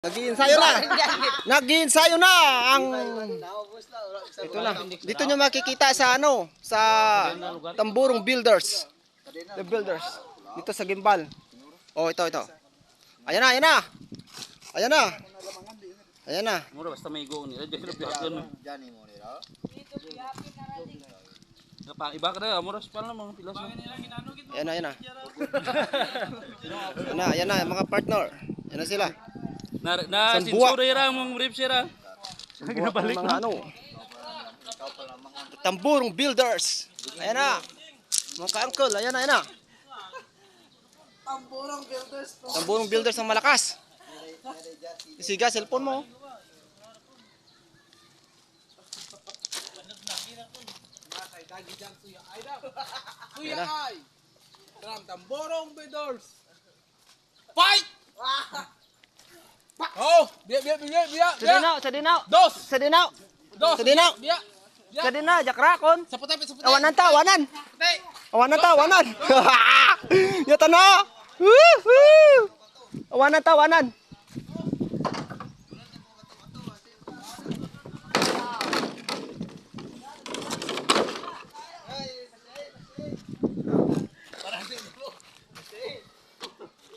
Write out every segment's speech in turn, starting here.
Nag-iinsayo na. Nag-iinsayo na ang ito na. Dito nyo makikita sa sa Tamburong Builders. The Builders. Dito sa Gimbal. Oh, ito. Ayan na. Ayan na. Ayan na. Mura basta may go nila. Jani mo nila. Iba ka na, mura pa lang mga pilas. Ayan na mga partner. Ayan na sila. Na sinsura ira mong rip sira. Ginabalik mga Tamburong Builders. Ayan na. Mga ka-uncle, ayan na. Tamburong Builders ang malakas. Isiga, cellphone mo. Kuya ay from Tamburong Builders. Fight! Oh, biya. Sa dinaw. Dos. Sa dinaw. Biya. Sa dinaw, jakrakon. Sa puti. Awanan ta, awanan. Puti. Awanan. Yata na. Woo! Awanan.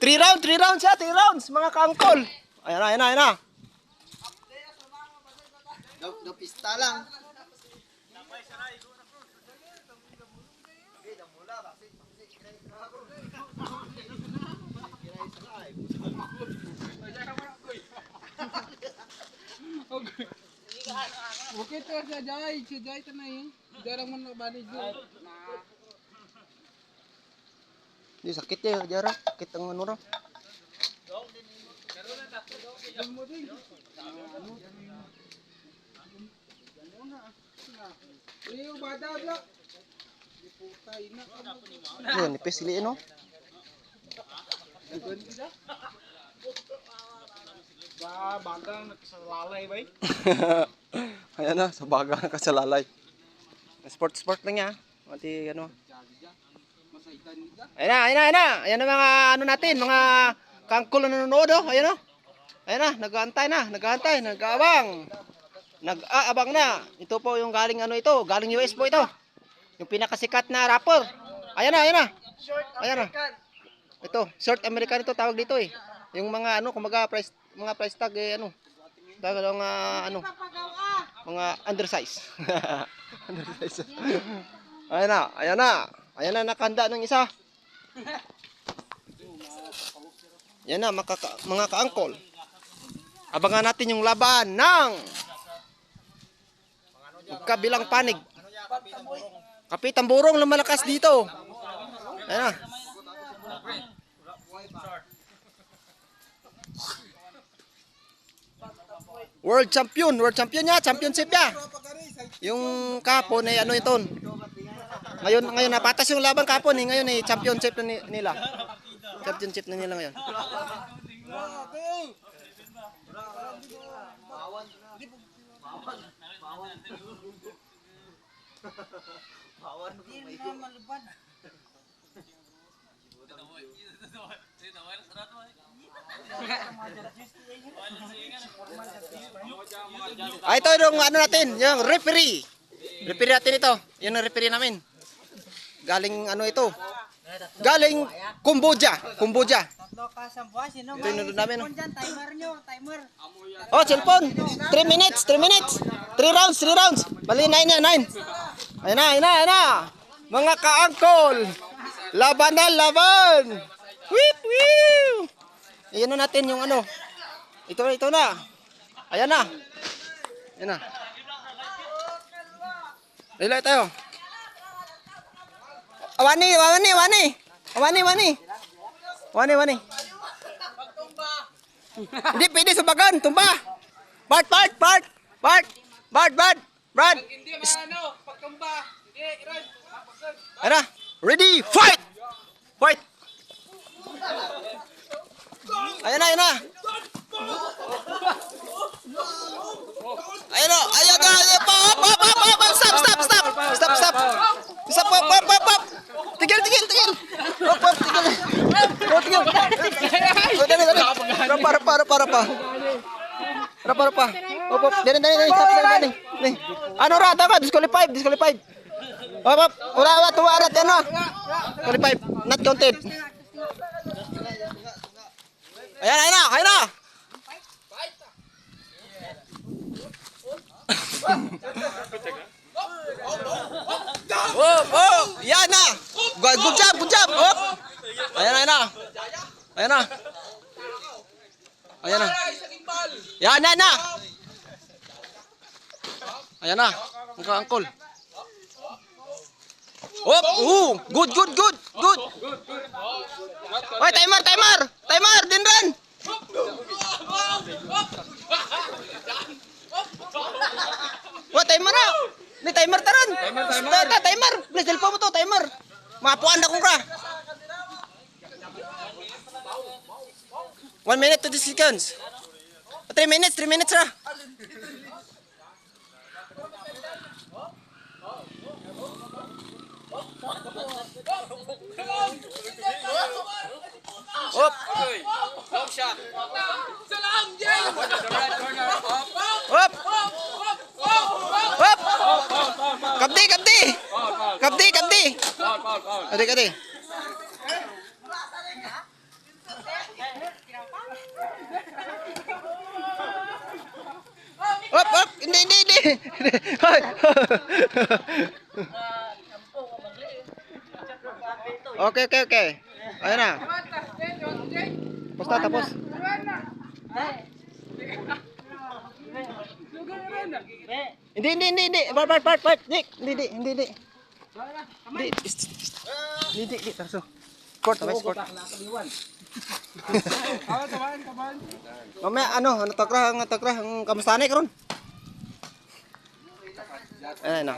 Three rounds, mga ka-angkol. Ayan na. No pista lang. Okay to sa Jai tanay. Jarang man nabali jo. Di sakit ya, jarak. Sakit ang ano raw. Iyo bada bla. Putay na. Yun, nipis siliin no. Bagang nagsalalay bay. Ayan na, sa baga kasalalay. Sport lang niya. Mati ano. Ayan na. Ayan na mga natin, mga kangkol na nanonood oh. Ayan na. Ayan na, nag-aantay, nag-aabang. Nag-aabang na. Ito po yung galing galing US po ito. Yung pinakasikat na rapper. Ayan na. Ito, short American ito tawag dito eh. Yung mga kumaga mga price tag tawag mga undersize. Undersize. Ayan na nakahanda ng isa. Yan na mga ka-angkol. Abangan natin yung laban ng kabilang panig. Kapi Tamburong lumalakas dito. Ayan na. World champion niya, championship niya. Yung kapon ay ito. Ngayon napatas yung laban kapon eh. Ngayon ay championship na nila. Championship na nila ngayon. Ito yung natin, yung referee. Referee natin ito. Yan ang referee namin. Galing ito. Galing Cambodia. Ito yung namin. Oh, cellphone. 3 minutes. 3 rounds. Bali, 9. Ayan na. Mga ka-angkol. Laban. Woo! Ayan na natin yung Ito na. Ayan na. Relay tayo. Wani. Hindi pwede subagan, tumba. Bart. Hindi pagtumba. Hindi iran. Ano? Ready, fight. Ayan na. Stop. Tigil. Tigil. Para pa. Rapa. Op. Dali. Stop. Dali. Ano ra ta ka? Disqualified. Op. Ura tuwa ra ano? Disqualified. Not counted. Ayan na. Yan na. Good job. Op. Ayan na. Yan na. Ayan na. Angkol. Op. Good. Oy, timer. Din ran. Wah, timer na. Ni timer taran. Timer. Please, help mo to, timer. Mapuan na kong ka. 1 minute 20 seconds. 3 minutes ra. Op. Op. Kabdi. Ade. Op. Hindi. Okay. Ayan na. Tapos. Hindi. Part. Nick, hindi. Hindi. Tarso. Court. Kaban. Mamaya ano takrah ang kamustanay karon. Ayan na.